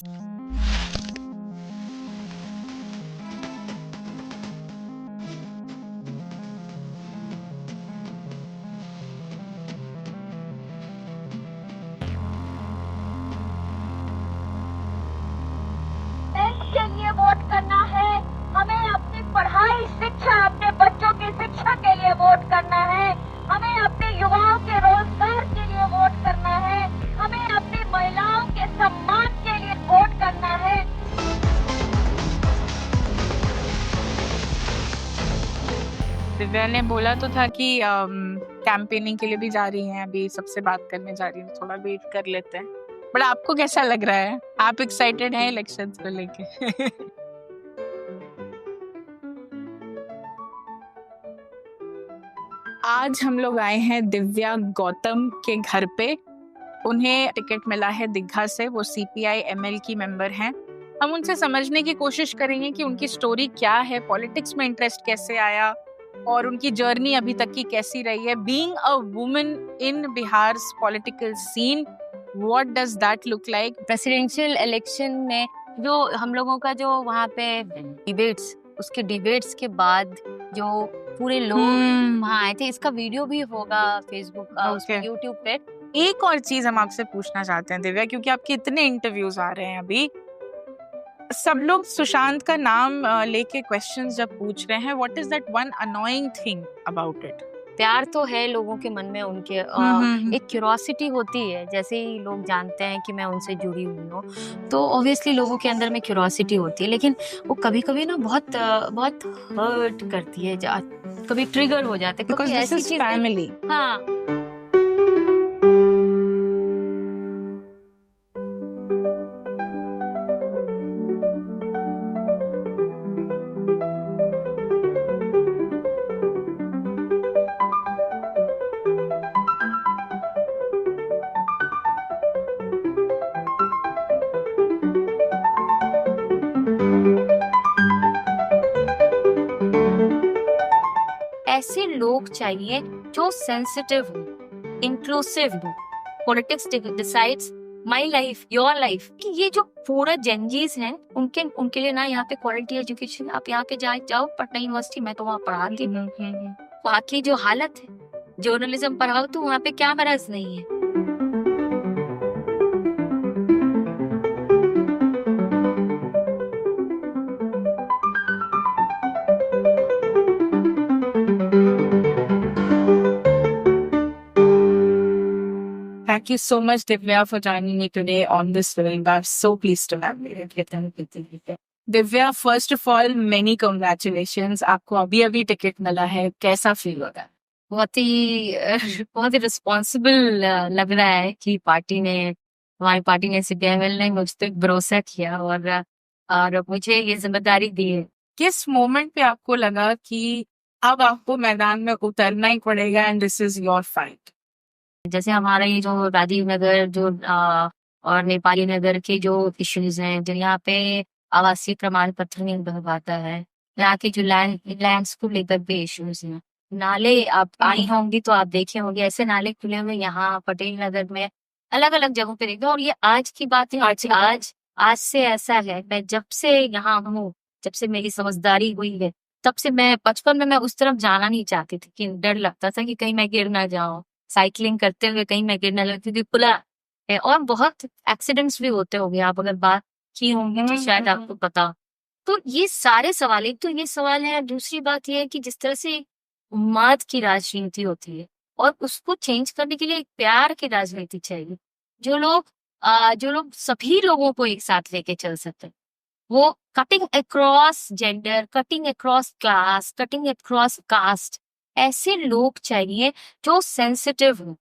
के लिए वोट करना है, हमें अपनी पढ़ाई शिक्षा, अपने बच्चों की शिक्षा के लिए वोट करना है, हमें अपने युवाओं के रोजगार के लिए वोट करना है, हमें अपनी महिलाओं के सम्मान के लिए वोट करना है। दिव्या ने बोला तो था कि कैंपेनिंग के लिए भी जा रही हैं, अभी सबसे बात करने जा रही हैं, थोड़ा वेट कर लेते हैं। बट आपको कैसा लग रहा है? आप एक्साइटेड हैं इलेक्शंस को लेके? आज हम लोग आए हैं दिव्या गौतम के घर पे। उन्हें टिकट मिला है दीघा से, वो सीपीआई एमएल की मेंबर हैं। हम उनसे समझने की कोशिश करेंगे कि उनकी स्टोरी क्या है, पॉलिटिक्स में इंटरेस्ट कैसे आया और उनकी जर्नी अभी तक की कैसी रही है। Being a woman in Bihar's political scene, what does that look like? Presidential election में जो हम लोगों का जो वहाँ पे डिबेट्स, उसके डिबेट्स के बाद जो पूरे लोग वहाँ आए थे, इसका वीडियो भी होगा फेसबुक Okay. यूट्यूब पे। एक और चीज हम आपसे पूछना चाहते हैं दिव्या, क्योंकि आपके इतने इंटरव्यूज आ रहे हैं अभी, सब लोग सुशांत का नाम लेके क्वेश्चंस जब पूछ रहे हैं, what is that one annoying thing about it? प्यार तो है लोगों के मन में उनके, एक क्यूरोसिटी होती है। जैसे ही लोग जानते हैं कि मैं उनसे जुड़ी हुई हूँ, तो ऑब्वियसली लोगों के अंदर में क्यूरोसिटी होती है, लेकिन वो कभी कभी ना बहुत बहुत हर्ट करती है, कभी ट्रिगर हो जाते हैं, बिकॉज़ क्योंकि दिस ऐसी इज चीजें। फैमिली। हाँ, ऐसे लोग चाहिए जो सेंसिटिव हो, इंक्लूसिव हो। Politics decides my life, your life. कि ये जो पूरा जेनजीज हैं, उनके लिए ना यहाँ पे क्वालिटी एजुकेशन, आप यहाँ पे जाओ पटना यूनिवर्सिटी, मैं तो वहाँ पढ़ाती हूँ। वहाँ की जो हालत है, जर्नलिज्म पढ़ाओ तो वहाँ पे क्या मरज नहीं है। Thank you so much, Divya, for joining me today on this film. I'm so pleased to have you. Divya, first of all, many congratulations. आपको अभी टिकट मिला है, कैसा फील होगा? बहुत ही रिस्पॉन्सिबल लग रहा है कि हमारी पार्टी ने, सीपीआई ने मुझ पे भरोसा किया और मुझे ये जिम्मेदारी दी है। किस मोमेंट पे आपको लगा कि अब आपको मैदान में उतरना ही पड़ेगा and this is your fight? जैसे हमारा ये जो राजीव नगर और नेपाली नगर के जो इश्यूज हैं, जो यहाँ पे आवासीय प्रमाण पत्र नहीं बन पाता है, यहाँ के जो लैंड्स को लेकर भी इश्यूज हैं। नाले आप आई होंगी तो आप देखे होंगे, ऐसे नाले खुले हुए यहाँ पटेल नगर में, अलग अलग जगहों पे देखते हैं। और ये आज की बात है, आज से ऐसा है, मैं जब से यहाँ हूँ, जब से मेरी समझदारी हुई है, तब से मैं बचपन में मैं उस तरफ जाना नहीं चाहती थी, कि डर लगता था कि कहीं मैं गिर ना जाऊं, साइकिलिंग करते हुए कहीं मैं गिरने लगती थी, खुला है। और बहुत एक्सीडेंट्स भी होते होंगे, आप अगर बात की होंगी तो शायद आपको पता। तो ये सारे सवाल, एक तो ये सवाल है, दूसरी बात ये है कि जिस तरह से उन्माद की राजनीति होती है, और उसको चेंज करने के लिए एक प्यार की राजनीति चाहिए। जो लोग सभी लोगों को एक साथ लेके चल सकते हैं, वो cutting across gender, cutting across class, cutting across cast, ऐसे लोग चाहिए जो सेंसिटिव हो,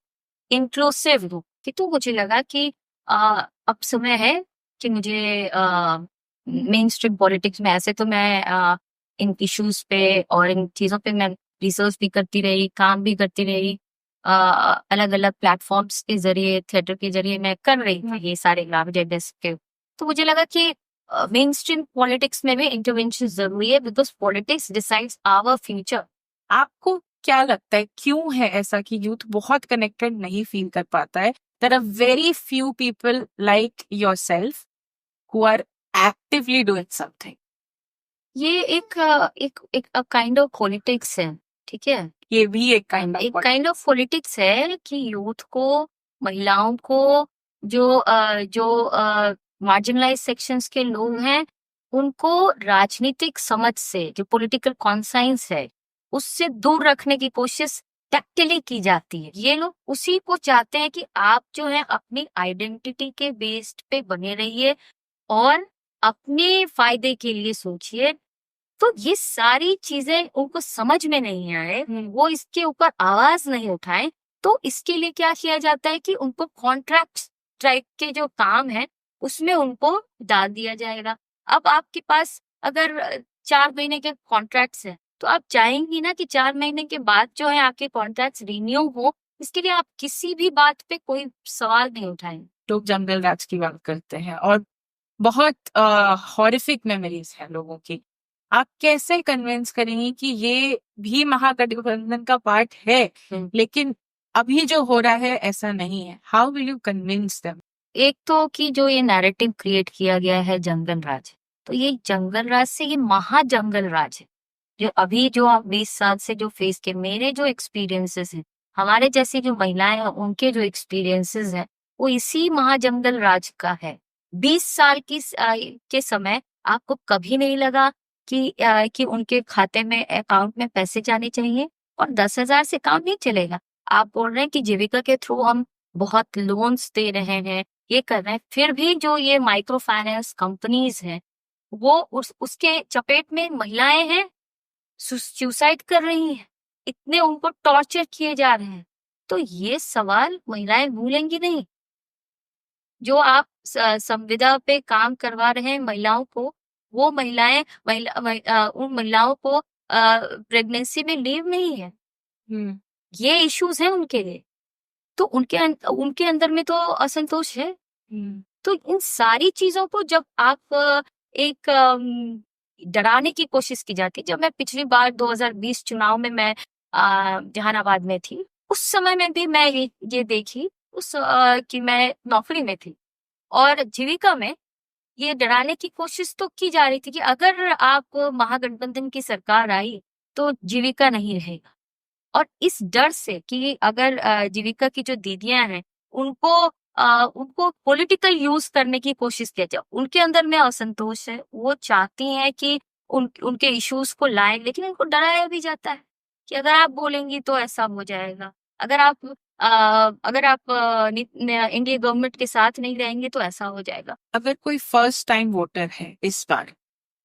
इंक्लूसिव हो। कि तो मुझे लगा कि अब समय है कि मुझे मेन स्ट्रीम पॉलिटिक्स में, ऐसे तो मैं इन इश्यूज पे और इन चीजों पे मैं रिसर्च भी करती रही, काम भी करती रही, अलग अलग प्लेटफॉर्म्स के जरिए, थिएटर के जरिए मैं कर रही थी ये सारे काम जेंडर्स के। तो मुझे लगा कि मेन स्ट्रीम पॉलिटिक्स में भी इंटरवेंशन जरूरी है, because politics decides our future. आपको क्या लगता है क्यों है ऐसा कि यूथ बहुत कनेक्टेड नहीं फील कर पाता है? There are very few people like yourself who are actively doing something? ये एक काइंड ऑफ पॉलिटिक्स है, ठीक है। ये भी एक काइंड ऑफ पॉलिटिक्स है कि यूथ को, महिलाओं को, जो मार्जिनलाइज सेक्शंस के लोग हैं, उनको राजनीतिक समझ से, जो पॉलिटिकल कॉन्साइंस है, उससे दूर रखने की कोशिश टैक्टिकली की जाती है। ये लोग उसी को चाहते हैं कि आप जो है अपनी आइडेंटिटी के बेस्ड पे बने रहिए और अपने फायदे के लिए सोचिए। तो ये सारी चीजें उनको समझ में नहीं आए, वो इसके ऊपर आवाज नहीं उठाए, तो इसके लिए क्या किया जाता है कि उनको कॉन्ट्रैक्ट टाइप के जो काम है उसमें उनको डाल दिया जाएगा। अब आपके पास अगर 4 महीने के कॉन्ट्रैक्ट्स हैं, तो आप चाहेंगी ना कि 4 महीने के बाद जो है आपके कॉन्ट्रैक्ट्स रिन्यू हो। इसके लिए आप किसी भी बात पे कोई सवाल नहीं उठाएंगे। लोग जंगल राज की बात करते हैं और बहुत हॉरिफिक मेमोरीज हैं लोगों की। आप कैसे कन्विंस करेंगी कि ये भी महागठबंधन का पार्ट है, लेकिन अभी जो हो रहा है ऐसा नहीं है? How will you convince them? एक तो कि जो ये नैरेटिव क्रिएट किया गया है जंगल राज, तो ये जंगल राज से ये महाजंगल राज है। जो अभी जो आप 20 साल से जो फेस के मेरे जो एक्सपीरियंसेस हैं, हमारे जैसी जो महिलाएं हैं उनके जो एक्सपीरियंसेस हैं, वो इसी महाजंगल राज का है। 20 साल के समय आपको कभी नहीं लगा कि उनके खाते में, अकाउंट में पैसे जाने चाहिए, और 10,000 से काम नहीं चलेगा। आप बोल रहे हैं कि जीविका के थ्रू हम बहुत लोन्स दे रहे हैं, ये कर रहे हैं, फिर भी जो ये माइक्रो फाइनेंस कंपनीज हैं वो उसके चपेट में महिलाएं हैं, सुसाइड कर रही हैं, इतने उनको टॉर्चर किए जा रहे हैं। तो ये सवाल महिलाएं भूलेंगी नहीं। जो आप संविदा पे काम करवा रहे हैं महिलाओं को, वो महिलाएं उन महिलाओं को प्रेगनेंसी में लीव नहीं है, ये इश्यूज हैं उनके लिए। तो उनके अंदर में तो असंतोष है। तो इन सारी चीजों को जब आप एक डराने की कोशिश की जाती, जब मैं पिछली बार 2020 चुनाव में मैं जहानाबाद में थी, उस समय में भी मैं ये देखी कि मैं नौकरी में थी, और जीविका में ये डराने की कोशिश तो की जा रही थी कि अगर आप महागठबंधन की सरकार आई तो जीविका नहीं रहेगा। और इस डर से कि अगर जीविका की जो दीदियां हैं उनको पॉलिटिकल यूज करने की कोशिश किया जाए, उनके अंदर में असंतोष है, वो चाहती हैं कि उनके इश्यूज को लाए, लेकिन उनको डराया भी जाता है कि अगर आप बोलेंगी तो ऐसा हो जाएगा, अगर आप इंडिया गवर्नमेंट के साथ नहीं रहेंगे तो ऐसा हो जाएगा। अगर कोई फर्स्ट टाइम वोटर है इस बार,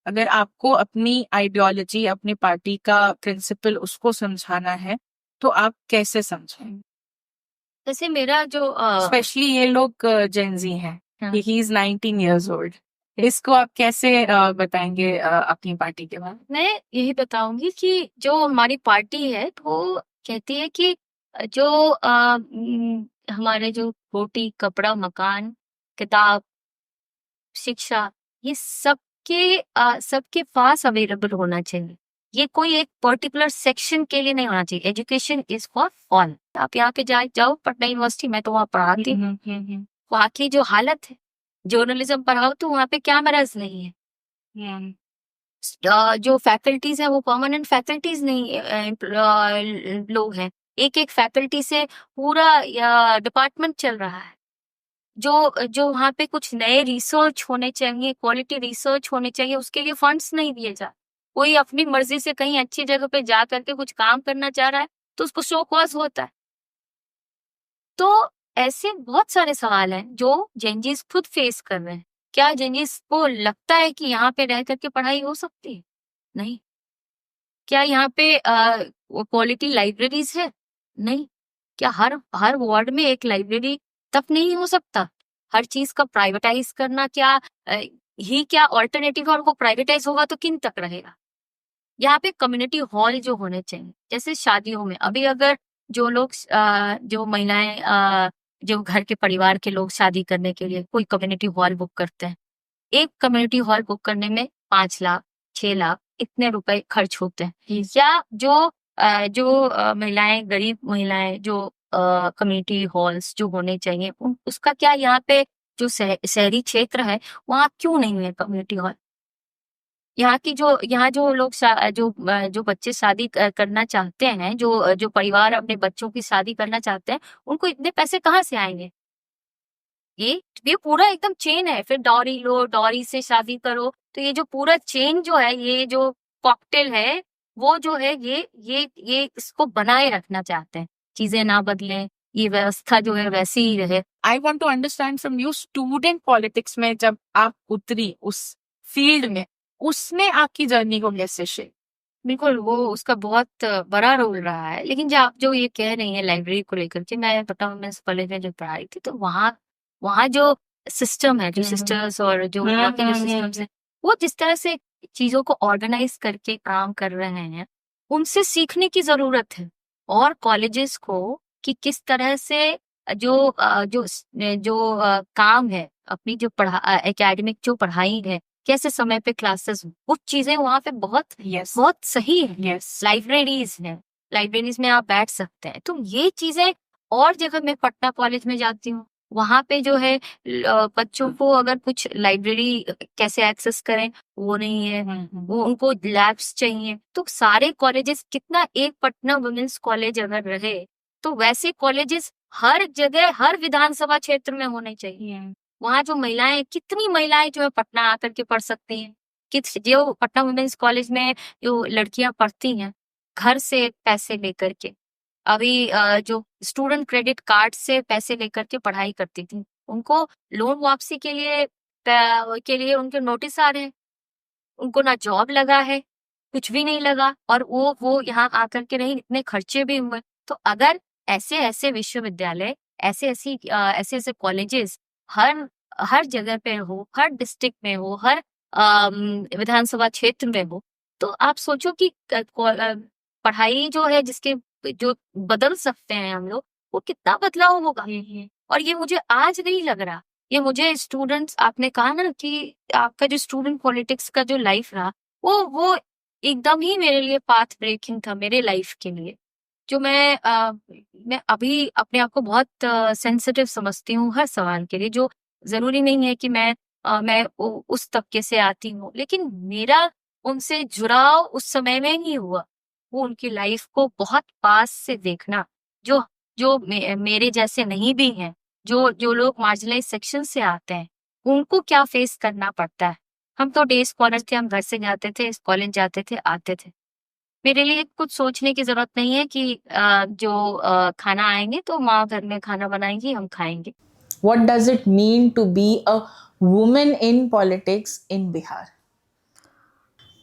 अगर आपको अपनी आइडियोलॉजी, अपनी पार्टी का प्रिंसिपल उसको समझाना है, तो आप कैसे समझाएंगे? जैसे मेरा जो स्पेशली ये लोग जेनजी हैं, ही इज 19 years old, इसको आप कैसे बताएंगे अपनी पार्टी के बारे में? मैं यही बताऊंगी कि जो हमारी पार्टी है वो कहती है कि जो हमारे जो रोटी, कपड़ा, मकान, किताब, शिक्षा, ये सबके पास अवेलेबल होना चाहिए। ये कोई एक पर्टिकुलर सेक्शन के लिए नहीं होना चाहिए। Education is for all. आप यहाँ पे जाओ पटना यूनिवर्सिटी में, तो वहाँ पढ़ाती हूँ, वहाँ की जो हालत है, जर्नलिज्म पढ़ाओ तो वहाँ पे कैमराज नहीं है, जो फैकल्टीज है वो परमानेंट फैकल्टीज नहीं लोग हैं, एक फैकल्टी से पूरा डिपार्टमेंट चल रहा है। जो वहाँ पे कुछ नए रिसर्च होने चाहिए, क्वालिटी रिसर्च होने चाहिए, उसके लिए फंड्स नहीं दिए जा। कोई अपनी मर्जी से कहीं अच्छी जगह पे जा करके कुछ काम करना चाह रहा है तो उसको शो कॉज होता है। तो ऐसे बहुत सारे सवाल हैं जो जेनजीज खुद फेस कर रहे हैं। क्या जेनजीज को लगता है कि यहाँ पे रह करके पढ़ाई हो सकती है? नहीं। क्या यहाँ पे क्वालिटी लाइब्रेरीज है? नहीं। क्या हर वार्ड में एक लाइब्रेरी तक नहीं हो सकता? हर चीज का प्राइवेटाइज करना क्या ऑल्टरनेटिव, और वो प्राइवेटाइज होगा तो किन तक रहेगा? यहाँ पे कम्युनिटी हॉल जो होने चाहिए, जैसे शादियों में अभी अगर जो लोग जो महिलाएं जो घर के परिवार के लोग शादी करने के लिए कोई कम्युनिटी हॉल बुक करते हैं, एक कम्युनिटी हॉल बुक करने में 5 लाख 6 लाख इतने रुपए खर्च होते हैं। या जो महिलाएं, गरीब महिलाएं जो कम्युनिटी हॉल्स जो होने चाहिए उसका क्या यहाँ पे जो शहरी क्षेत्र है वहाँ क्यों नहीं है कम्युनिटी हॉल? यहाँ जो लोग जो बच्चे शादी करना चाहते हैं, जो परिवार अपने बच्चों की शादी करना चाहते हैं, उनको इतने पैसे कहाँ से आएंगे? ये पूरा एकदम चेन है। फिर डॉरी लो, डॉरी से शादी करो, तो ये जो पूरा चेन जो है, ये जो कॉकटेल है, वो जो है ये इसको बनाए रखना चाहते हैं। चीजें ना बदलें, ये व्यवस्था जो है वैसी ही रहे। I want to understand from you, student politics में जब आप उतरी उस फील्ड में, उसने आपकी जर्नी को कैसे शेप? बिल्कुल, वो उसका बहुत बड़ा रोल रहा है। लेकिन जो आप जो ये कह रही हैं लाइब्रेरी को लेकर के, मैं पटना वुमेन्स कॉलेज में जब पढ़ाई थी, तो वहाँ जो सिस्टम है, जो सिस्टर्स और जो वहाँ के जो सिस्टम्स हैं, वो जिस तरह से चीजों को ऑर्गेनाइज करके काम कर रहे हैं, उनसे सीखने की जरूरत है। और कॉलेजेस को कि किस तरह से जो काम है, अपनी जो एकेडमिक जो पढ़ाई है, कैसे समय पे क्लासेस, कुछ चीजें वहाँ पे बहुत बहुत सही है। लाइब्रेरीज है, लाइब्रेरीज में आप बैठ सकते हैं। तो ये चीजें, और जगह मैं पटना कॉलेज में जाती हूँ, वहाँ पे जो है बच्चों को अगर कुछ लाइब्रेरी कैसे एक्सेस करें वो नहीं है, वो उनको लैब्स चाहिए। तो सारे कॉलेजेस, कितना एक पटना वुमेन्स कॉलेज अगर रहे, तो वैसे कॉलेजेस हर जगह, हर विधानसभा क्षेत्र में होने चाहिए। वहाँ जो महिलाएं, कितनी महिलाएं जो है पटना आकर के पढ़ सकती हैं। जो पटना वुमेन्स कॉलेज में जो लड़कियां पढ़ती हैं, घर से पैसे लेकर के, अभी जो स्टूडेंट क्रेडिट कार्ड से पैसे लेकर के पढ़ाई करती थी, उनको लोन वापसी के लिए उनके नोटिस आ रहे हैं। उनको ना जॉब लगा है, कुछ भी नहीं लगा, और वो यहाँ आकर के नहीं, इतने खर्चे भी हुए। तो अगर ऐसे ऐसे विश्वविद्यालय, ऐसे ऐसे कॉलेजेस हर जगह पे हो, हर डिस्ट्रिक्ट में हो, हर विधानसभा क्षेत्र में हो, तो आप सोचो कि पढ़ाई जो है, जिसके जो बदल सकते हैं हम लोग, वो कितना बदलाव होगा। और ये मुझे आज नहीं लग रहा, ये मुझे स्टूडेंट्स, आपने कहा ना कि आपका जो स्टूडेंट पॉलिटिक्स का जो लाइफ रहा, वो एकदम ही मेरे लिए पाथ ब्रेकिंग था मेरे लाइफ के लिए। जो मैं अभी अपने आप को बहुत सेंसिटिव समझती हूँ हर सवाल के लिए। जो जरूरी नहीं है कि मैं उस तबके से आती हूँ, लेकिन मेरा उनसे जुड़ाव उस समय में ही हुआ। वो उनकी लाइफ को बहुत पास से देखना, जो जो मेरे जैसे नहीं भी हैं, जो लोग मार्जिनलाइज सेक्शन से आते हैं, उनको क्या फेस करना पड़ता है। हम तो डे स्कॉलर थे, हम घर से जाते थे, कॉलेज जाते थे, आते थे। मेरे लिए कुछ सोचने की जरूरत नहीं है कि खाना आएंगे तो माँ घर में खाना बनाएंगी, हम खाएंगे। What does it mean to be a woman in politics in Bihar?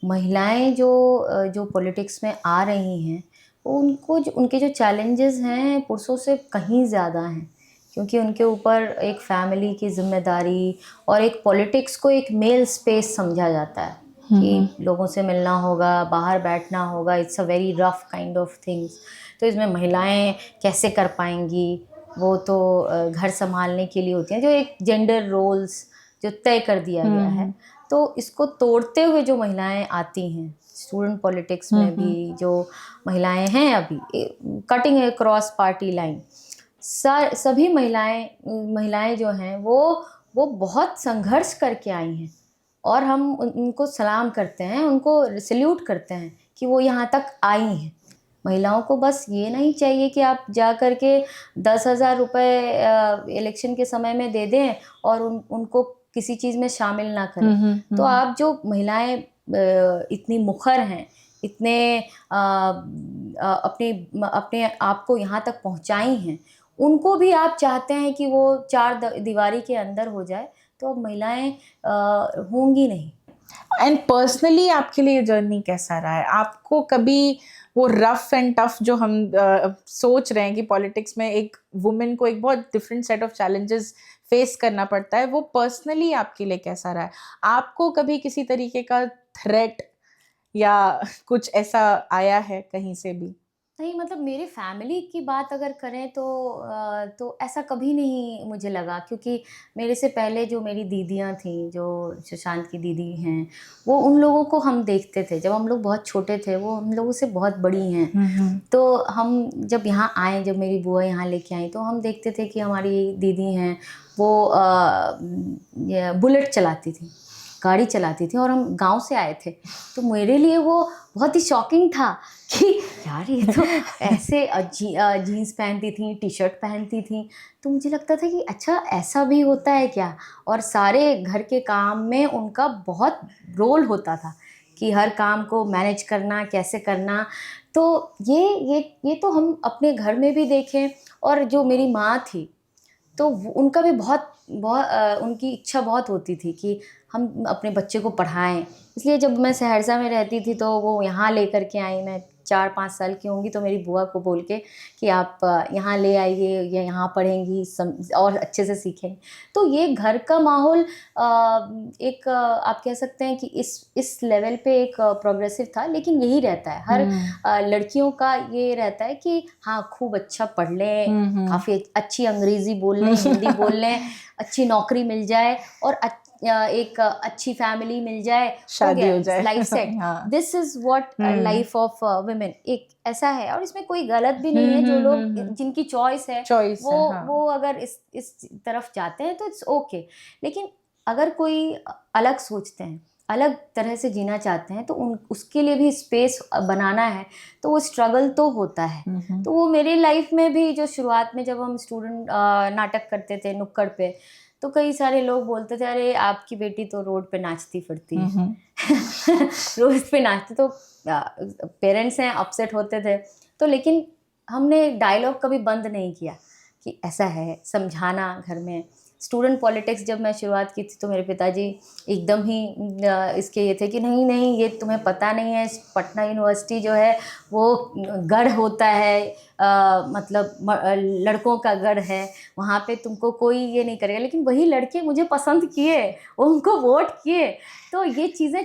महिलाएं जो पॉलिटिक्स में आ रही हैं, उनके जो चैलेंजेस हैं पुरुषों से कहीं ज़्यादा हैं, क्योंकि उनके ऊपर एक फैमिली की जिम्मेदारी और एक पॉलिटिक्स को एक मेल स्पेस समझा जाता है कि लोगों से मिलना होगा, बाहर बैठना होगा, it's a very rough kind of things. तो इसमें महिलाएं कैसे कर पाएंगी, वो तो घर संभालने के लिए होती हैं, जो एक जेंडर रोल्स जो तय कर दिया गया है। तो इसको तोड़ते हुए जो महिलाएं आती हैं स्टूडेंट पॉलिटिक्स में भी, जो महिलाएं हैं अभी कटिंग अक्रॉस पार्टी लाइन, सभी महिलाएं जो हैं वो बहुत संघर्ष करके आई हैं, और हम उनको सलाम करते हैं, उनको सल्यूट करते हैं कि वो यहाँ तक आई हैं। महिलाओं को बस ये नहीं चाहिए कि आप जा कर के 10,000 रुपये इलेक्शन के समय में दे दें और उनको किसी चीज़ में शामिल ना करें। तो आप जो महिलाएं इतनी मुखर हैं, इतने अपने आप को यहाँ तक पहुँचाई हैं, उनको भी आप चाहते हैं कि वो चार दीवारी के अंदर हो जाए, तो अब महिलाएं होंगी नहीं। एंड पर्सनली आपके लिए जर्नी कैसा रहा है? आपको कभी वो रफ एंड टफ जो हम सोच रहे हैं कि पॉलिटिक्स में एक वुमेन को एक बहुत different set of challenges face करना पड़ता है, वो पर्सनली आपके लिए कैसा रहा है? आपको कभी किसी तरीके का थ्रेट या कुछ ऐसा आया है कहीं से भी? नहीं, मतलब मेरी फैमिली की बात अगर करें तो ऐसा कभी नहीं मुझे लगा, क्योंकि मेरे से पहले जो मेरी दीदियाँ थीं, जो सुशांत की दीदी हैं, वो उन लोगों को हम देखते थे जब हम लोग बहुत छोटे थे, वो हम लोगों से बहुत बड़ी हैं। तो हम जब यहाँ आए, जब मेरी बुआ यहाँ लेके आई, तो हम देखते थे कि हमारी दीदी हैं वो ये बुलेट चलाती थी, गाड़ी चलाती थी, और हम गांव से आए थे। तो मेरे लिए वो बहुत ही शॉकिंग था कि यार ये तो ऐसे जीन्स पहनती थी, टी शर्ट पहनती थी। तो मुझे लगता था कि अच्छा ऐसा भी होता है क्या। और सारे घर के काम में उनका बहुत रोल होता था कि हर काम को मैनेज करना, कैसे करना। तो ये तो हम अपने घर में भी देखें। और जो मेरी माँ थी, तो उनका भी बहुत बहुत उनकी इच्छा बहुत होती थी कि हम अपने बच्चे को पढ़ाएं। इसलिए जब मैं सहरसा में रहती थी तो वो यहाँ लेकर के आई। मैं 4-5 साल की होंगी तो मेरी बुआ को बोल के कि आप यहाँ ले आइए, या यहाँ पढ़ेंगी, और अच्छे से सीखेंगी। तो ये घर का माहौल एक आप कह सकते हैं कि इस लेवल पे एक प्रोग्रेसिव था। लेकिन यही रहता है हर लड़कियों का, ये रहता है कि हाँ खूब अच्छा पढ़ लें, काफ़ी अच्छी अंग्रेज़ी बोल लें, हिंदी बोल लें, अच्छी नौकरी मिल जाए, और एक अच्छी फैमिली मिल जाए, शादी हो जाए, लाइफ सेट। हाँ। This is what life of women एक ऐसा है। और इसमें कोई गलत भी नहीं है। जो लोग जिनकी चॉइस है वो अगर इस तरफ जाते हैं तो इट्स ओके। लेकिन अगर कोई अलग सोचते हैं, अलग तरह से जीना चाहते हैं, तो उसके लिए भी स्पेस बनाना है, तो वो स्ट्रगल तो होता है। तो वो मेरी लाइफ में भी, जो शुरुआत में जब हम स्टूडेंट नाटक करते थे नुक्कड़ पे, तो कई सारे लोग बोलते थे अरे आपकी बेटी तो रोड पे नाचती फिरती है। रोड पे नाचती, तो पेरेंट्स हैं अपसेट होते थे। तो लेकिन हमने डायलॉग कभी बंद नहीं किया कि ऐसा है, समझाना घर में। स्टूडेंट पॉलिटिक्स जब मैं शुरुआत की थी तो मेरे पिताजी एकदम ही इसके ये थे कि नहीं नहीं, ये तुम्हें पता नहीं है, पटना यूनिवर्सिटी जो है वो गढ़ होता है, मतलब लड़कों का गढ़ है, वहाँ पे तुमको कोई ये नहीं करेगा। लेकिन वही लड़के मुझे पसंद किए, उनको वोट किए। तो ये चीज़ें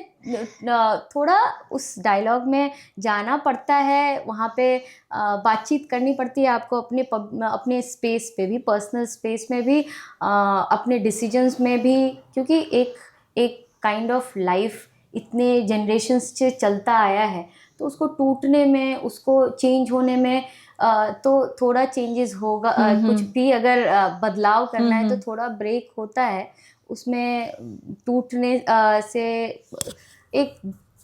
थोड़ा उस डायलॉग में जाना पड़ता है, वहाँ पे बातचीत करनी पड़ती है आपको, अपने स्पेस पे भी, पर्सनल स्पेस में भी, अपने डिसीजंस में भी। क्योंकि एक काइंड ऑफ लाइफ इतने जनरेशन्स से चलता आया है, तो उसको टूटने में, उसको चेंज होने में तो थोड़ा चेंजेस होगा। कुछ भी अगर बदलाव करना है तो थोड़ा ब्रेक होता है। उसमें टूटने से एक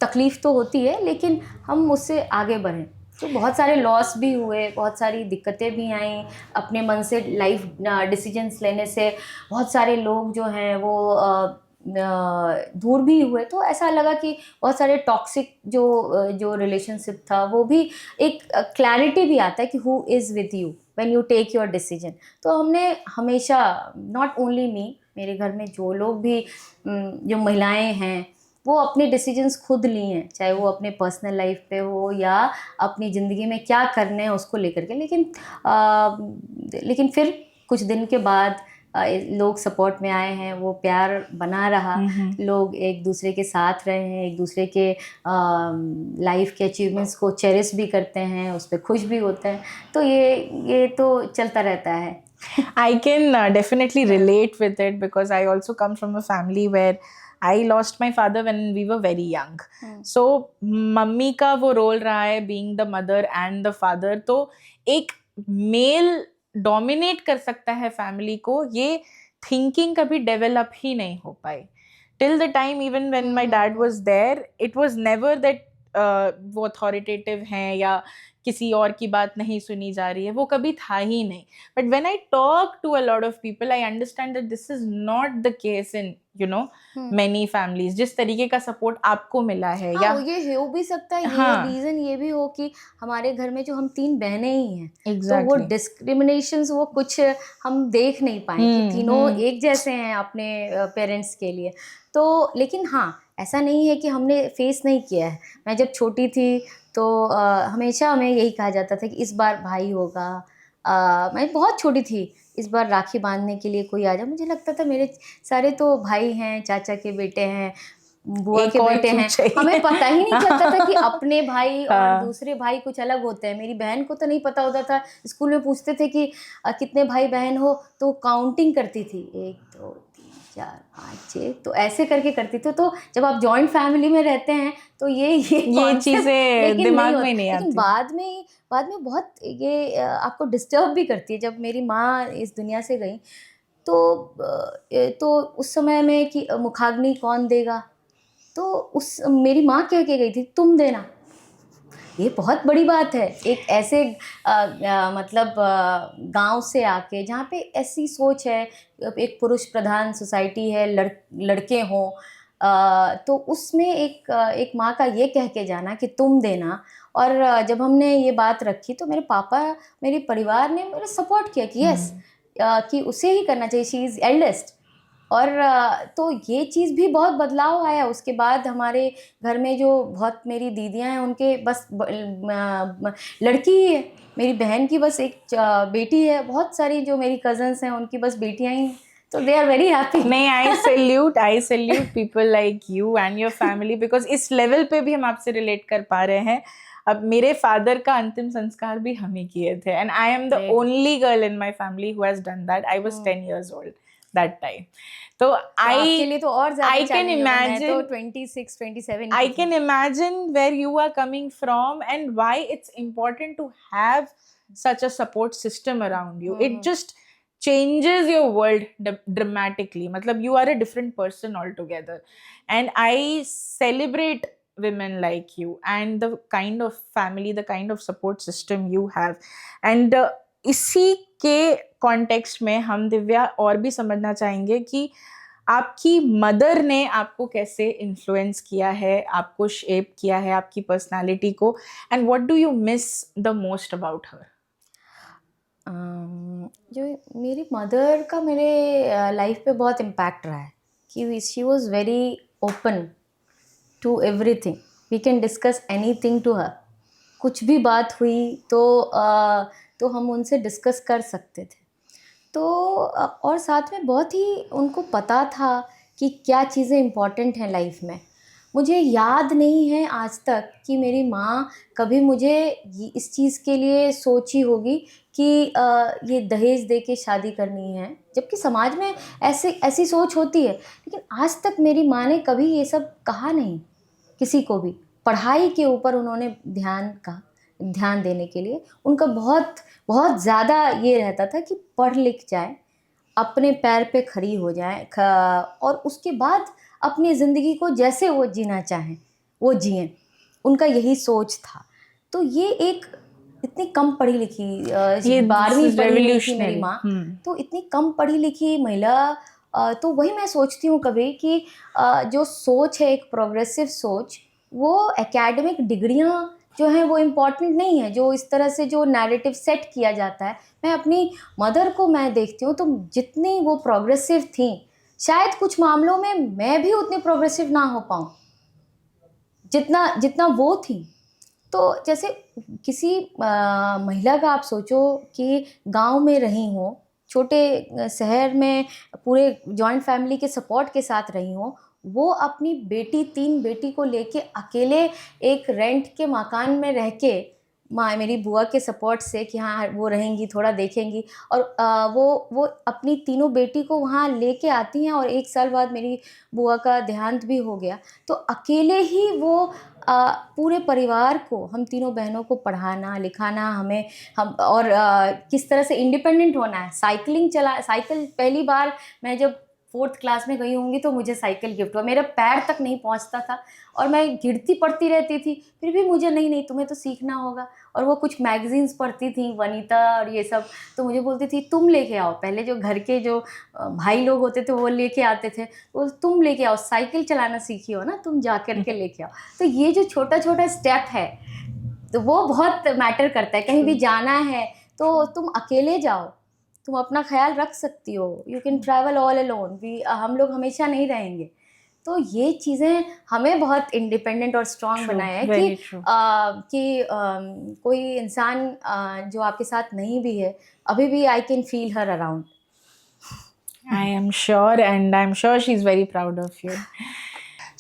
तकलीफ़ तो होती है, लेकिन हम उससे आगे बढ़ें। तो बहुत सारे लॉस भी हुए, बहुत सारी दिक्कतें भी आईं, अपने मन से लाइफ डिसीजंस लेने से बहुत सारे लोग जो हैं वो दूर भी हुए। तो ऐसा लगा कि बहुत सारे टॉक्सिक जो रिलेशनशिप था, वो भी एक क्लैरिटी भी आता है कि who is with you when you take your decision. तो हमने हमेशा, नॉट ओनली मी, मेरे घर में जो लोग भी, जो महिलाएं हैं, वो अपने डिसीजंस खुद लिए हैं, चाहे वो अपने पर्सनल लाइफ पे हो या अपनी ज़िंदगी में क्या करने हैं उसको लेकर के। लेकिन फिर कुछ दिन के बाद लोग सपोर्ट में आए हैं, वो प्यार बना रहा, लोग एक दूसरे के साथ रहे हैं, एक दूसरे के लाइफ के अचीवमेंट्स को चेरिश भी करते हैं, उस पर खुश भी होते हैं। तो ये तो चलता रहता है। I can definitely relate with it because I also come from a family where I lost my father when we were very young. So mummy का वो रोल रहा है being the mother and the father, तो एक mail dominate कर सकता है family को, ये थिंकिंग कभी डेवलप ही नहीं हो पाई till the time even when my dad was there. It was never that वो अथॉरिटेटिव हैं या किसी और की बात नहीं सुनी जा रही है, वो कभी था ही नहीं। But when I talk to a lot of people I understand that this is not the case in many families. जिस तरीके का सपोर्ट आपको मिला है, या ये हो भी सकता है, ये रीजन ये भी हो कि हमारे घर में जो हम 3 बहनें ही हैं, तो वो डिस्क्रिमिनेशंस वो कुछ हम देख नहीं पाए कि तीनों एक जैसे हैं अपने पेरेंट्स के लिए। तो लेकिन हाँ, ऐसा नहीं है कि हमने फेस नहीं किया है। मैं जब छोटी थी तो हमेशा हमें यही कहा जाता था कि इस बार भाई होगा। मैं बहुत छोटी थी, इस बार राखी बांधने के लिए कोई आ जाए। मुझे लगता था मेरे सारे तो भाई हैं, चाचा के बेटे हैं, बुआ एक के और बेटे क्यों हैं, चाहिए? हमें पता ही नहीं चलता था कि अपने भाई और हाँ। दूसरे भाई कुछ अलग होते हैं। मेरी बहन को तो नहीं पता होता था, स्कूल में पूछते थे कि कितने भाई बहन हो, तो काउंटिंग करती थी 1 2 3 4 5 6, तो ऐसे करके करती थी। तो जब आप जॉइंट फैमिली में रहते हैं तो ये concept चीजें लेकिन दिमाग होता। में नहीं लेकिन आती। बाद में बहुत ये आपको डिस्टर्ब भी करती है। जब मेरी माँ इस दुनिया से गई तो तो उस समय में कि मुखाग्नि कौन देगा, तो उस मेरी माँ कह के गई थी तुम देना। ये बहुत बड़ी बात है, एक ऐसे मतलब गांव से आके जहाँ पे ऐसी सोच है, एक पुरुष प्रधान सोसाइटी है, लड़के हों, तो उसमें एक माँ का ये कह के जाना कि तुम देना। और जब हमने ये बात रखी तो मेरे पापा, मेरे परिवार ने मेरा सपोर्ट किया कि यस, कि उसे ही करना चाहिए, शी इज़ एल्डेस्ट। और तो ये चीज़ भी बहुत बदलाव आया। उसके बाद हमारे घर में जो बहुत मेरी दीदियाँ हैं उनके बस लड़की ही है, मेरी बहन की बस एक बेटी है, बहुत सारी जो मेरी कज़न्स हैं उनकी बस बेटियाँ ही हैं, तो दे आर वेरी हैप्पी। नहीं, I salute people like you and your family, because इस लेवल पे भी हम आपसे रिलेट कर पा रहे हैं। अब मेरे फादर का अंतिम संस्कार भी हम ही किए थे, and I am the Great. Only girl in my family who has done that. I was 10 years old that time. तो तो आपके लिए तो और ज़्यादा I can चैलेंज होगा। मैं तो imagine 26 27 I की थी। can imagine where you are coming from and why it's important to have such a support system around you. It just changes your world dramatically. Matlab, you are a different person altogether. And I celebrate women like you and the kind of family, the kind of support system you have. And इसी के context में हम दिव्या और भी समझना चाहेंगे कि आपकी मदर ने आपको कैसे इन्फ्लुएंस किया है, आपको शेप किया है, आपकी पर्सनालिटी को, and what do you miss the most about her? जो मेरी मदर का मेरे लाइफ पे बहुत इम्पैक्ट रहा है कि she was very open to everything, we can discuss anything to her. कुछ भी बात हुई तो हम उनसे डिस्कस कर सकते थे। तो और साथ में बहुत ही उनको पता था कि क्या चीज़ें इम्पॉर्टेंट हैं लाइफ में। मुझे याद नहीं है आज तक कि मेरी माँ कभी मुझे इस चीज़ के लिए सोची होगी कि ये दहेज दे के शादी करनी है, जबकि समाज में ऐसी सोच होती है। लेकिन आज तक मेरी माँ ने कभी ये सब कहा नहीं किसी को भी। पढ़ाई के ऊपर उन्होंने ध्यान देने के लिए उनका बहुत बहुत ज़्यादा ये रहता था कि पढ़ लिख जाए, अपने पैर पे खड़ी हो जाए, और उसके बाद अपनी ज़िंदगी को जैसे वो जीना चाहें वो जिएं। उनका यही सोच था। तो ये एक इतनी कम पढ़ी लिखी, ये 12वीं पढ़ी हुई थी मेरी revolutionary. माँ, तो इतनी कम पढ़ी लिखी महिला। तो वही मैं सोचती हूँ कभी कि जो सोच है एक प्रोग्रेसिव सोच, वो एकेडमिक डिग्रियाँ जो हैं वो इम्पॉर्टेंट नहीं है, जो इस तरह से जो नैरेटिव सेट किया जाता है। मैं अपनी मदर को मैं देखती हूँ तो जितनी वो प्रोग्रेसिव थी, शायद कुछ मामलों में मैं भी उतनी प्रोग्रेसिव ना हो पाऊँ जितना वो थी। तो जैसे किसी महिला का आप सोचो कि गांव में रही हो, छोटे शहर में पूरे जॉइंट फैमिली के सपोर्ट के साथ रही हो, वो अपनी बेटी 3 बेटी को लेके अकेले एक रेंट के मकान में रह के, मेरी बुआ के सपोर्ट से कि हाँ वो रहेंगी, थोड़ा देखेंगी, और वो अपनी तीनों बेटी को वहाँ लेके आती हैं। और 1 साल बाद मेरी बुआ का देहांत भी हो गया। तो अकेले ही वो पूरे परिवार को, हम तीनों बहनों को पढ़ाना लिखाना, हम और किस तरह से इंडिपेंडेंट होना है। साइकिल पहली बार मैं जब 4th क्लास में गई होंगी तो मुझे साइकिल गिफ्ट हुआ। मेरा पैर तक नहीं पहुंचता था और मैं गिरती पड़ती रहती थी, फिर भी मुझे नहीं तुम्हें तो सीखना होगा। और वो कुछ मैगजीन्स पढ़ती थी, वनीता और ये सब, तो मुझे बोलती थी तुम लेके आओ। पहले जो घर के जो भाई लोग होते थे वो लेके आते थे, वो तुम लेके आओ, साइकिल चलाना सीखी हो ना, तुम जा कर के लेके आओ। तो ये जो छोटा छोटा स्टेप है तो वो बहुत मैटर करता है। कहीं भी जाना है तो तुम अकेले जाओ, तुम अपना ख्याल रख सकती हो, you can travel all alone. हम लोग हमेशा नहीं रहेंगे। तो ये चीज़ें हमें बहुत इंडिपेंडेंट और स्ट्रांग बनाया है कि कोई इंसान जो आपके साथ नहीं भी है, अभी भी I can feel her around. I am sure, and I'm sure she's very proud of you.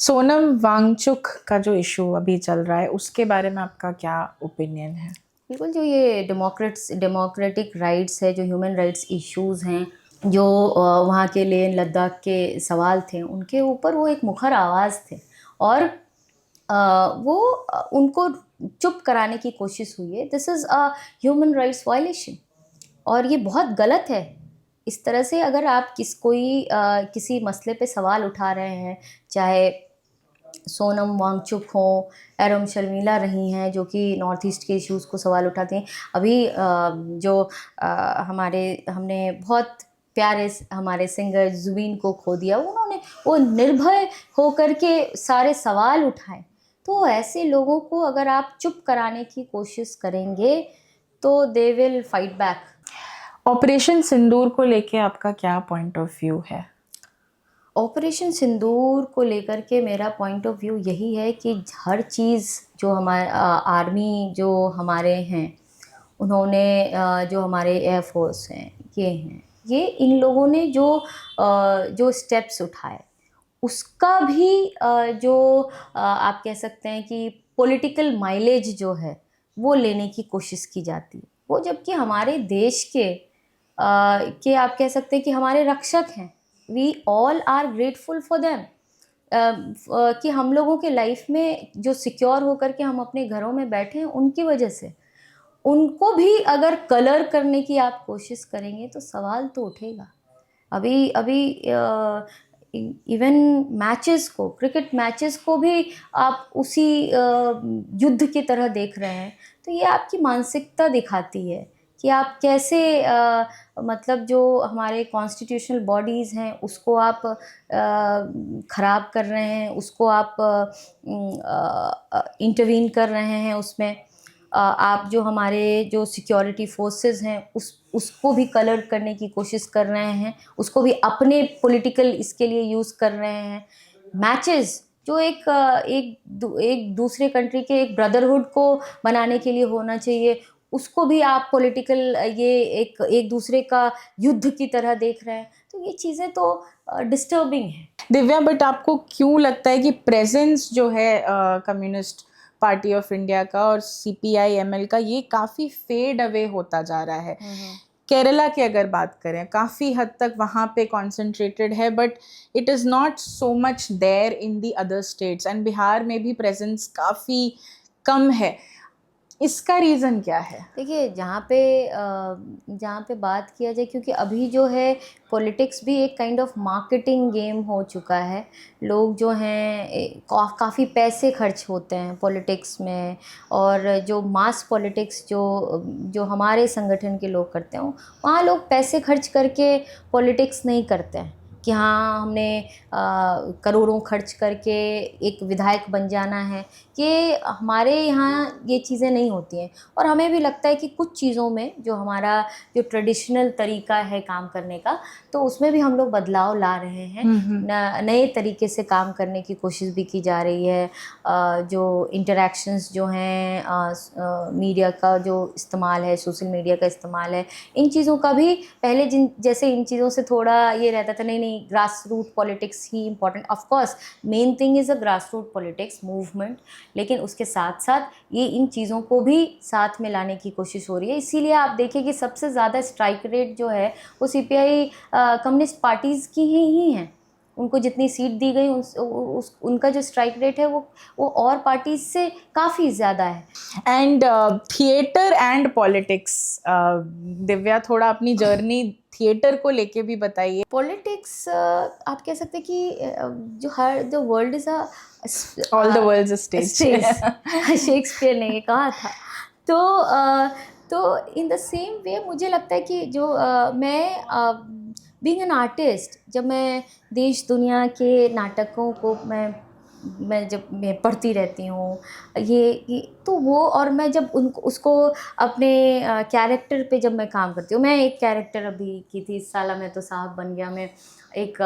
Sonam Wangchuk का जो इशू अभी चल रहा है उसके बारे में आपका क्या ओपिनियन है? बिल्कुल, जो ये डेमोक्रेटिक राइट्स है, जो ह्यूमन राइट्स इश्यूज़ हैं, जो वहाँ के लेह लद्दाख के सवाल थे, उनके ऊपर वो एक मुखर आवाज़ थे और वो उनको चुप कराने की कोशिश हुई है। This is a human rights violation और ये बहुत गलत है। इस तरह से अगर आप किसी मसले पे सवाल उठा रहे हैं, चाहे सोनम वांगचुक हों, एरम शर्मिला रही हैं जो कि नॉर्थ ईस्ट के इश्यूज़ को सवाल उठाती हैं। अभी हमने बहुत प्यारे हमारे सिंगर ज़ुबीन को खो दिया, उन्होंने वो निर्भय होकर के सारे सवाल उठाए। तो ऐसे लोगों को अगर आप चुप कराने की कोशिश करेंगे तो they will fight back. Operation Sindoor को लेके आपका क्या पॉइंट ऑफ व्यू है? ऑपरेशन सिंदूर को लेकर के मेरा पॉइंट ऑफ व्यू यही है कि हर चीज़ जो हमारे आर्मी जो हमारे हैं, उन्होंने जो हमारे एयरफोर्स हैं, ये इन लोगों ने जो स्टेप्स उठाए उसका भी आप कह सकते हैं कि पॉलिटिकल माइलेज जो है वो लेने की कोशिश की जाती है। वो जबकि हमारे देश के आप कह सकते हैं कि हमारे रक्षक हैं। We all are grateful for them कि हम लोगों के लाइफ में जो सिक्योर होकर के हम अपने घरों में बैठे हैं उनकी वजह से उनको भी अगर कलर करने की आप कोशिश करेंगे तो सवाल तो उठेगा। अभी इवन क्रिकेट मैचेस को भी आप उसी युद्ध की तरह देख रहे हैं। तो ये आपकी मानसिकता दिखाती है कि आप कैसे मतलब जो हमारे कॉन्स्टिट्यूशनल बॉडीज़ हैं उसको आप ख़राब कर रहे हैं, उसको आप इंटरवीन कर रहे हैं उसमें। आप जो हमारे जो सिक्योरिटी फोर्सेस हैं उसको भी कलर करने की कोशिश कर रहे हैं, उसको भी अपने पॉलिटिकल इसके लिए यूज़ कर रहे हैं। मैचेस जो एक दूसरे कंट्री के एक ब्रदरहुड को बनाने के लिए होना चाहिए, उसको भी आप पॉलिटिकल ये एक दूसरे का युद्ध की तरह देख रहे हैं। तो ये चीज़ें तो डिस्टर्बिंग है। दिव्या, बट आपको क्यों लगता है कि प्रेजेंस जो है कम्युनिस्ट पार्टी ऑफ इंडिया का और CPI-ML का ये काफ़ी फेड अवे होता जा रहा है? केरला की अगर बात करें, काफ़ी हद तक वहाँ पे कॉन्सेंट्रेटेड है, but it is not so much there in the other states, and Bihar में भी प्रेजेंस काफ़ी कम है। इसका रीज़न क्या है? देखिए, जहाँ पे बात किया जाए, क्योंकि अभी जो है पॉलिटिक्स भी एक काइंड ऑफ मार्केटिंग गेम हो चुका है। लोग जो हैं काफ़ी पैसे खर्च होते हैं पॉलिटिक्स में, और जो मास पॉलिटिक्स जो हमारे संगठन के लोग करते हैं, वहाँ लोग पैसे खर्च करके पॉलिटिक्स नहीं करते हैं कि हाँ हमने करोड़ों खर्च करके एक विधायक बन जाना है। कि हमारे यहाँ ये चीज़ें नहीं होती हैं, और हमें भी लगता है कि कुछ चीज़ों में जो हमारा जो ट्रेडिशनल तरीका है काम करने का, तो उसमें भी हम लोग बदलाव ला रहे हैं। नए तरीके से काम करने की कोशिश भी की जा रही है। जो इंटरेक्शंस जो हैं, मीडिया का जो इस्तेमाल है, सोशल मीडिया का इस्तेमाल है, इन चीज़ों का भी पहले जैसे इन चीज़ों से थोड़ा ये रहता था, नहीं ग्रास रूट पॉलिटिक्स ही important. Of course main thing is a grass root politics movement, लेकिन उसके साथ साथ ये इन चीज़ों को भी साथ में लाने की कोशिश हो रही है। इसीलिए आप देखिए कि सबसे ज़्यादा स्ट्राइक रेट जो है वो CPI कम्युनिस्ट पार्टीज़ की ही हैं। उनको जितनी सीट दी गई उनका जो स्ट्राइक रेट है वो और पार्टीज से काफ़ी ज़्यादा है। And theatre and politics, Divya थोड़ा अपनी जर्नी थिएटर को लेके भी बताइए। पॉलिटिक्स आप कह सकते हैं कि जो world is all the world stage, Shakespeare ने ये कहा था। तो इन द सेम वे मुझे लगता है कि जो मैं बीइंग एन आर्टिस्ट, जब मैं देश दुनिया के नाटकों को मैं पढ़ती रहती हूँ, ये तो वो, और मैं जब उसको अपने कैरेक्टर पे जब मैं काम करती हूँ, मैं एक कैरेक्टर अभी की थी इस साल में तो साहब बन गया, मैं एक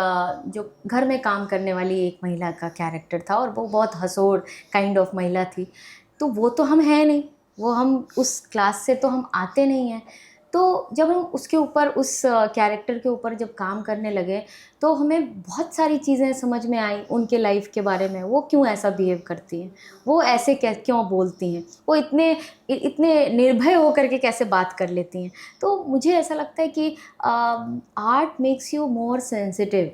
जो घर में काम करने वाली एक महिला का कैरेक्टर था, और वो बहुत हंसोड़ काइंड ऑफ महिला थी। तो वो तो हम हैं नहीं, वो हम उस क्लास से तो हम आते नहीं हैं। तो जब हम उसके ऊपर उस कैरेक्टर के ऊपर जब काम करने लगे तो हमें बहुत सारी चीज़ें समझ में आई उनके लाइफ के बारे में, वो क्यों ऐसा बिहेव करती हैं, वो ऐसे क्यों बोलती हैं, वो इतने इतने निर्भय होकर के कैसे बात कर लेती हैं। तो मुझे ऐसा लगता है कि art makes you more sensitive,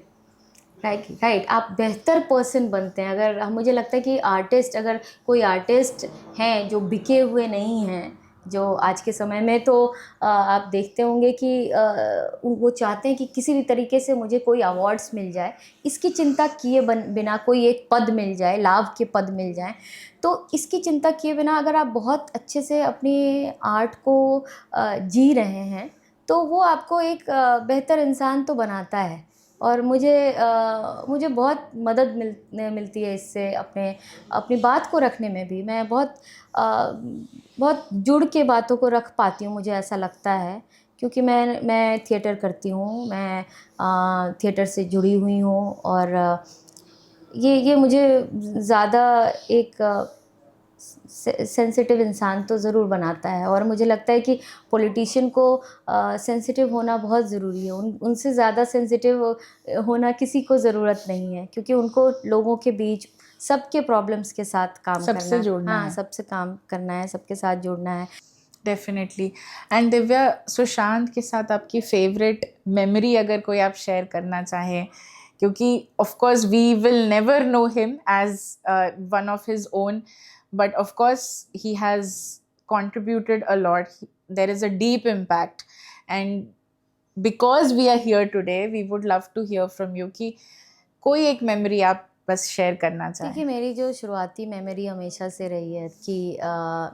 right. आप बेहतर पर्सन बनते हैं अगर, मुझे लगता है कि आर्टिस्ट, अगर कोई आर्टिस्ट हैं जो बिके हुए नहीं हैं, जो आज के समय में तो आप देखते होंगे कि वो चाहते हैं कि किसी भी तरीके से मुझे कोई अवार्ड्स मिल जाए, इसकी चिंता किए बिना कोई एक पद मिल जाए, लाभ के पद मिल जाए, तो इसकी चिंता किए बिना अगर आप बहुत अच्छे से अपनी आर्ट को जी रहे हैं तो वो आपको एक बेहतर इंसान तो बनाता है। और मुझे बहुत मदद मिलती है इससे, अपनी बात को रखने में भी मैं बहुत जुड़ के बातों को रख पाती हूँ, मुझे ऐसा लगता है, क्योंकि मैं थिएटर करती हूँ, मैं थिएटर से जुड़ी हुई हूँ, और ये मुझे ज़्यादा एक सेंसिटिव इंसान तो ज़रूर बनाता है। और मुझे लगता है कि पॉलिटिशियन को सेंसिटिव होना बहुत ज़रूरी है, उनसे ज़्यादा सेंसिटिव होना किसी को ज़रूरत नहीं है, क्योंकि उनको लोगों के बीच सबके प्रॉब्लम्स के साथ काम सबसे करना, जुड़ना हाँ, है। सबसे काम करना है, सबके साथ जुड़ना है। डेफिनेटली। एंड दिव्या, सुशांत के साथ आपकी फेवरेट मेमोरी अगर कोई आप शेयर करना चाहें, क्योंकि of course we will never know him as one of his own, but of course he has contributed a lot. There is a deep impact, and because we are here today we would love to hear from you कि कोई एक memory आप बस share करना चाहें। देखिए, मेरी जो शुरुआती मेमोरी हमेशा से रही है कि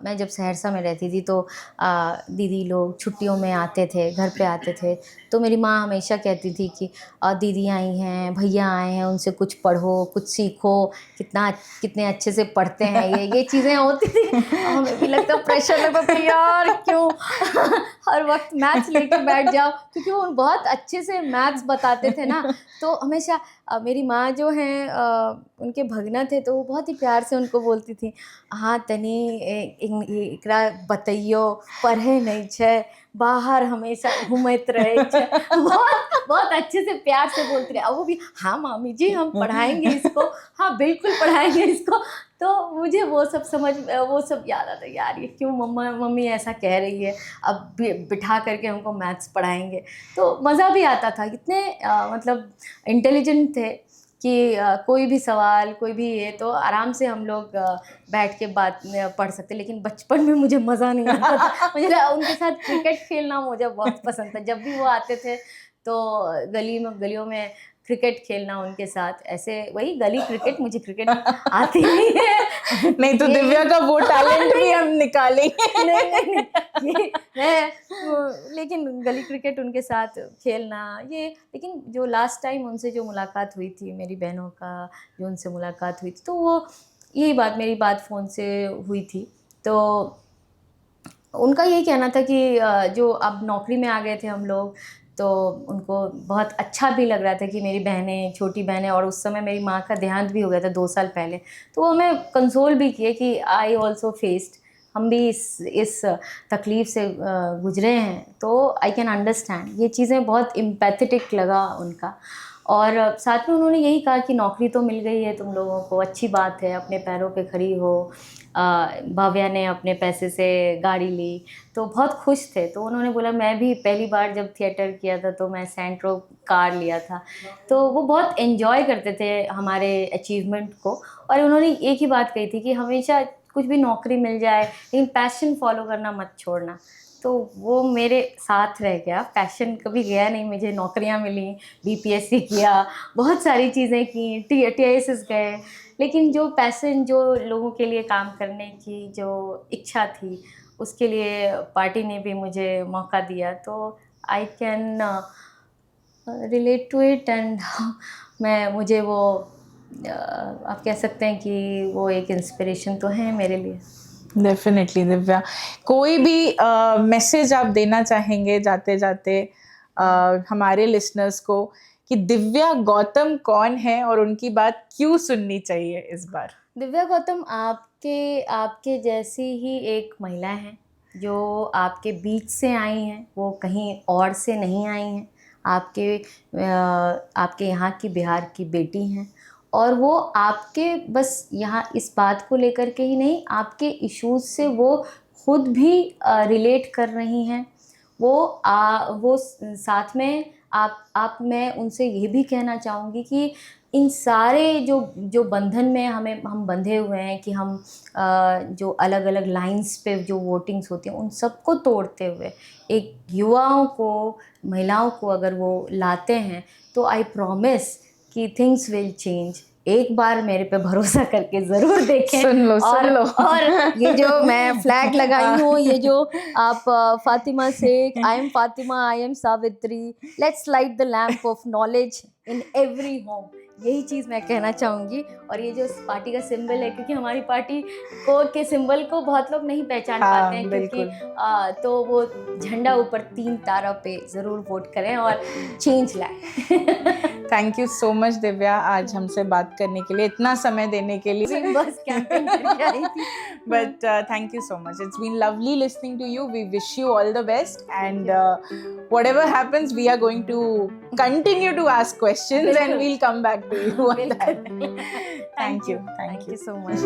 मैं जब सहरसा में रहती थी तो दीदी लोग छुट्टियों में आते थे, घर पे आते थे, तो मेरी माँ हमेशा कहती थी कि दीदी आई हैं, भैया आए हैं, उनसे कुछ पढ़ो, कुछ सीखो, कितने अच्छे से पढ़ते हैं, ये चीज़ें होती थी। हमें भी लगता प्रेशर लगता था यार क्यों हर वक्त मैथ्स लेके बैठ जाओ, क्योंकि वो बहुत अच्छे से मैथ्स बताते थे ना। तो हमेशा मेरी माँ जो हैं उनके भगना थे, तो वो बहुत ही प्यार से उनको बोलती थी, हाँ तनी एकरा बतैयो, पढ़े नहीं छे, बाहर हमेशा घूमत रहे छे। बहुत अच्छे से प्यार से बोलती रहे। अब वो भी, हाँ मामी जी हम पढ़ाएंगे इसको, हाँ बिल्कुल पढ़ाएंगे इसको। तो मुझे वो सब याद आता है, यार ये क्यों मम्मी ऐसा कह रही है, अब बिठा करके हमको मैथ्स पढ़ाएंगे। तो मज़ा भी आता था, कितने मतलब इंटेलिजेंट थे कि कोई भी सवाल, कोई भी ये तो आराम से हम लोग बैठ के बात पढ़ सकते। लेकिन बचपन में मुझे मज़ा नहीं आता था। मुझे उनके साथ क्रिकेट खेलना मुझे बहुत पसंद था। जब भी वो आते थे तो गलियों में क्रिकेट खेलना उनके साथ, ऐसे वही गली क्रिकेट, मुझे क्रिकेट आती नहीं है। नहीं तो दिव्या का वो टैलेंट भी हम निकालेंगे। नहीं, लेकिन गली क्रिकेट उनके साथ खेलना ये। लेकिन जो लास्ट टाइम उनसे जो मुलाकात हुई थी, मेरी बहनों का जो उनसे मुलाकात हुई थी, तो वो मेरी बात फ़ोन से हुई थी। तो उनका यही कहना था कि जो अब नौकरी में आ गए थे हम लोग, तो उनको बहुत अच्छा भी लग रहा था कि मेरी बहनें, छोटी बहनें, और उस समय मेरी माँ का देहांत भी हो गया था 2 साल पहले। तो वो हमें कंसोल भी किए कि आई ऑल्सो फेस्ड, हम भी इस तकलीफ़ से गुजरे हैं, तो आई कैन अंडरस्टैंड। ये चीज़ें बहुत एम्पैथेटिक लगा उनका। और साथ में उन्होंने यही कहा कि नौकरी तो मिल गई है तुम लोगों को, अच्छी बात है, अपने पैरों पे खड़ी हो। भाव्या ने अपने पैसे से गाड़ी ली तो बहुत खुश थे। तो उन्होंने बोला, मैं भी पहली बार जब थिएटर किया था तो मैं सेंट्रो कार लिया था। तो वो बहुत एंजॉय करते थे हमारे अचीवमेंट को। और उन्होंने एक ही बात कही थी कि हमेशा कुछ भी नौकरी मिल जाए लेकिन पैशन फॉलो करना मत छोड़ना। तो वो मेरे साथ रह गया, पैशन कभी गया नहीं। मुझे नौकरियां मिली, बीपीएससी किया, बहुत सारी चीज़ें की, टीआईएसएस गए, लेकिन जो पैशन, जो लोगों के लिए काम करने की जो इच्छा थी, उसके लिए पार्टी ने भी मुझे मौका दिया। तो I can relate to it, and मुझे वो आप कह सकते हैं कि वो एक इंस्पिरेशन तो है मेरे लिए। डेफिनेटली दिव्या, कोई भी मैसेज आप देना चाहेंगे जाते जाते हमारे लिसनर्स को कि दिव्या गौतम कौन है और उनकी बात क्यों सुननी चाहिए इस बार? दिव्या गौतम आपके जैसी ही एक महिला हैं जो आपके बीच से आई हैं, वो कहीं और से नहीं आई हैं, आपके यहाँ की बिहार की बेटी हैं, और वो आपके बस यहाँ इस बात को लेकर के ही नहीं, आपके इश्यूज़ से वो खुद भी रिलेट कर रही हैं। वो साथ में मैं उनसे ये भी कहना चाहूँगी कि इन सारे जो बंधन में हम बंधे हुए हैं कि हम जो अलग अलग लाइंस पे जो वोटिंग्स होती हैं, उन सबको तोड़ते हुए एक युवाओं को, महिलाओं को अगर वो लाते हैं, तो आई प्रॉमिस कि थिंग्स विल चेंज। एक बार मेरे पे भरोसा करके ज़रूर देखें। सुन लो। और ये जो मैं फ्लैग लगाई हूँ, ये जो आप Fatima Shaikh, I am Fatima, I am Savitri, let's light the lamp of knowledge in every home, यही चीज़ मैं कहना चाहूँगी। और ये जो पार्टी का सिंबल है, क्योंकि हमारी पार्टी के सिंबल को बहुत लोग नहीं पहचान पाते हैं, क्योंकि तो वो झंडा ऊपर 3 तारों पे ज़रूर वोट करें और चेंज लाएं। Thank you so much Divya, आज हमसे बात करने के लिए, इतना समय देने के लिए। बस कैंपेन करके आई थी। But thank you so much. It's been lovely listening to you. We wish you all the best. And whatever happens, we are going to continue to ask questions and we'll come back to you on that. Thank you. Thank you so much.